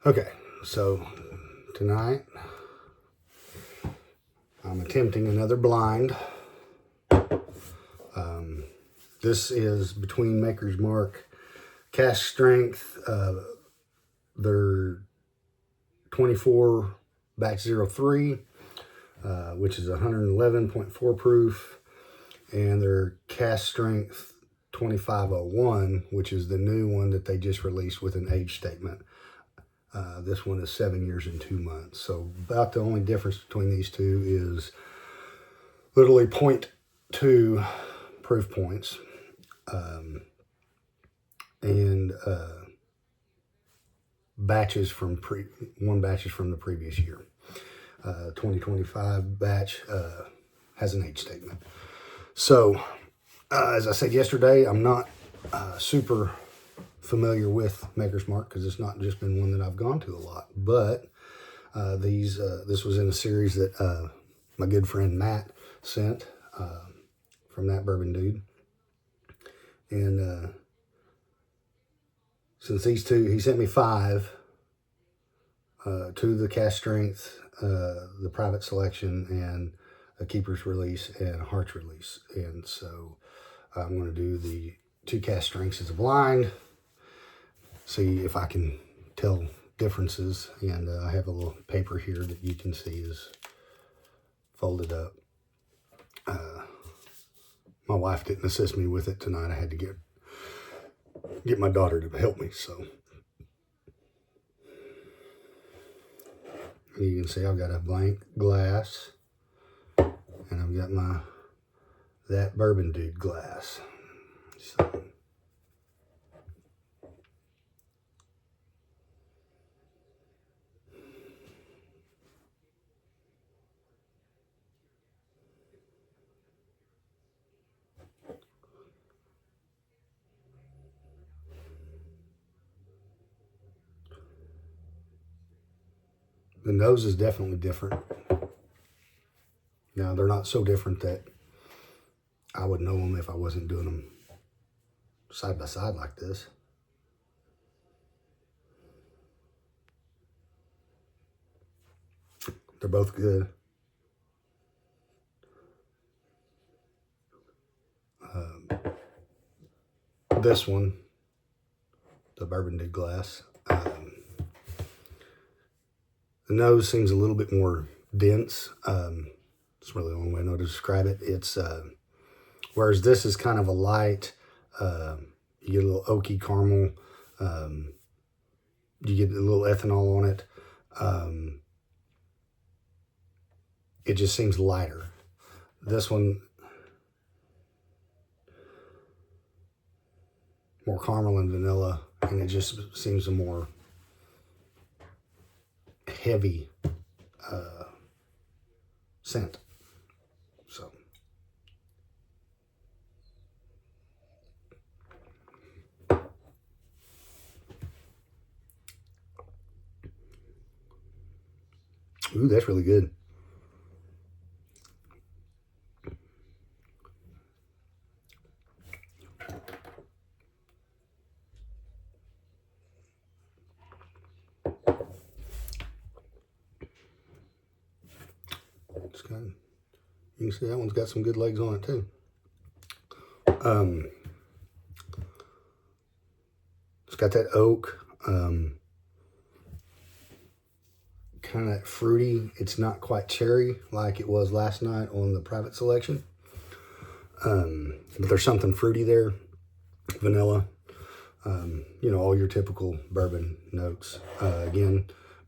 Okay, so tonight I'm attempting another blind. This is between Maker's Mark, Cask Strength, their 24 batch 03, which is 111.4 proof, and their Cask Strength 2501, which is the new one that they just released with an age statement. This one is 7 years and 2 months. So about the only difference between these two is literally 0.2 proof points. And batches from one batch is from the previous year. 2025 batch has an age statement. So as I said yesterday, I'm not super familiar with Maker's Mark because it's not just been one that I've gone to a lot. But this was in a series that my good friend Matt sent from that bourbon dude. And since these two, he sent me 5, 2 the Cask Strength, the Private Selection, and a Keeper's Release and a Heart's Release. And so I'm going to do the 2 Cask Strengths as a blind, see if I can tell differences. And I have a little paper here that you can see is folded up. My wife didn't assist me with it tonight. I had to get my daughter to help me. So you can see I've got a blank glass, and I've got that bourbon dude glass. So the nose is definitely different. Now, they're not so different that I would know them if I wasn't doing them side by side like this. They're both good. This one, the bourbon dude glass, the nose seems a little bit more dense. It's really the only way I know to describe it. It's whereas this is kind of a light, you get a little oaky caramel, you get a little ethanol on it. It just seems lighter. This one, more caramel and vanilla, and it just seems a more heavy scent. So ooh, that's really good. It's kind of, you can see that one's got some good legs on it too. It's got that oak, kind of that fruity. It's not quite cherry like it was last night on the Private Selection. But there's something fruity there. Vanilla, you know, all your typical bourbon notes. Again,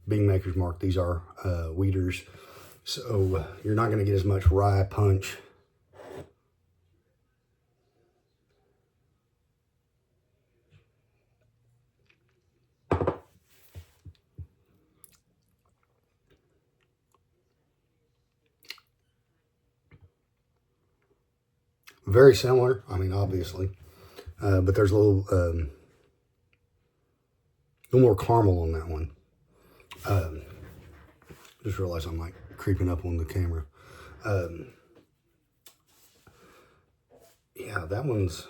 being Maker's Mark, these are wheaters. So you're not going to get as much rye punch. Very similar, I mean, obviously. But there's a little more caramel on that one. Just realized I'm like creeping up on the camera. Yeah, that one's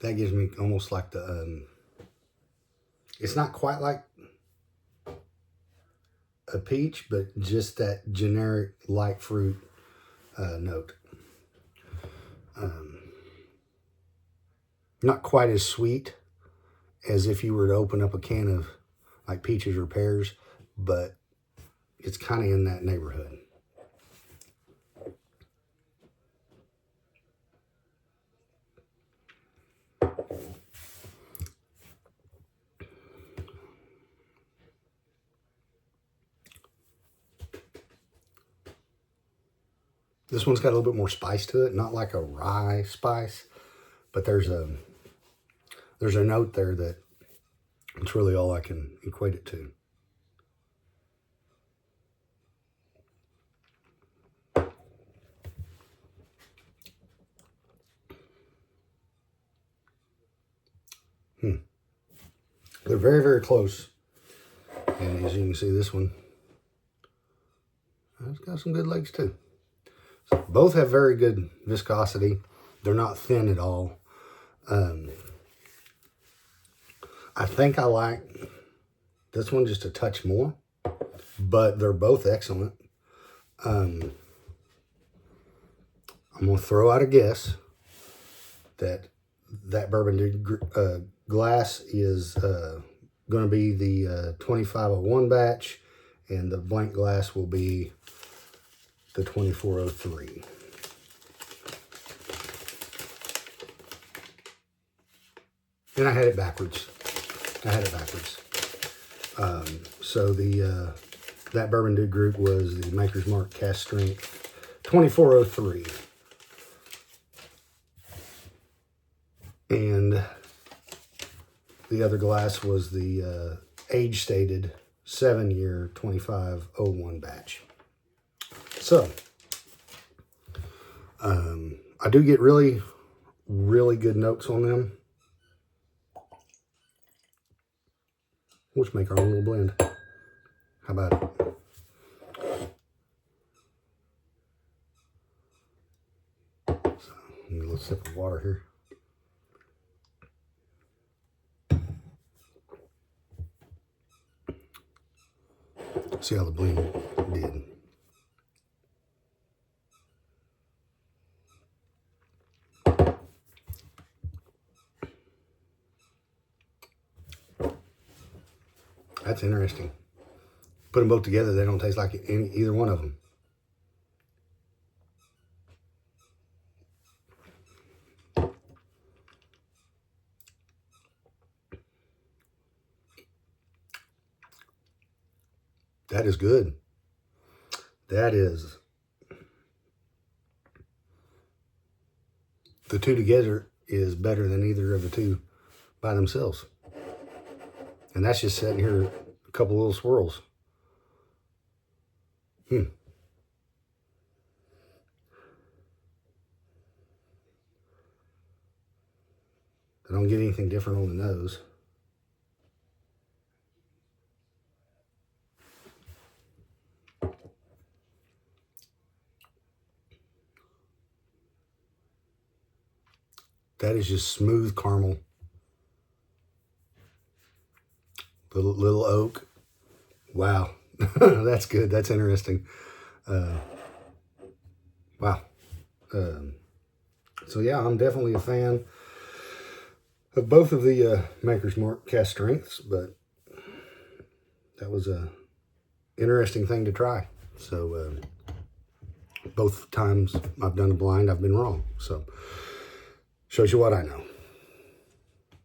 That gives me almost like the, it's not quite like a peach, but just that generic light fruit note. Not quite as sweet as if you were to open up a can of like peaches or pears, but it's kind of in that neighborhood. This one's got a little bit more spice to it, not like a rye spice, but there's a note there that it's really all I can equate it to. They're very, very close. And as you can see, this one, it's got some good legs too. So both have very good viscosity. They're not thin at all. I think I like this one just a touch more, but they're both excellent. I'm going to throw out a guess that Bourbon Dude glass is going to be the 2501 batch, and the blank glass will be the 2403. And I had it backwards. So that Bourbon Dude group was the Maker's Mark Cask Strength 2403. And the other glass was the age stated 7-year 2501 batch. So, I do get really, really good notes on them. Let's make our own little blend. How about it? So, let me get a little sip of water here. See how the blend did. That's interesting. Put them both together, they don't taste like either one of them. That is good. That is. The two together is better than either of the two by themselves. And that's just sitting here a couple little swirls. I don't get anything different on the nose. That is just smooth caramel. Little oak. Wow. That's good. That's interesting. Wow. So yeah, I'm definitely a fan of both of the Maker's Mark Cask Strengths, but that was a interesting thing to try. So both times I've done a blind, I've been wrong. So shows you what I know.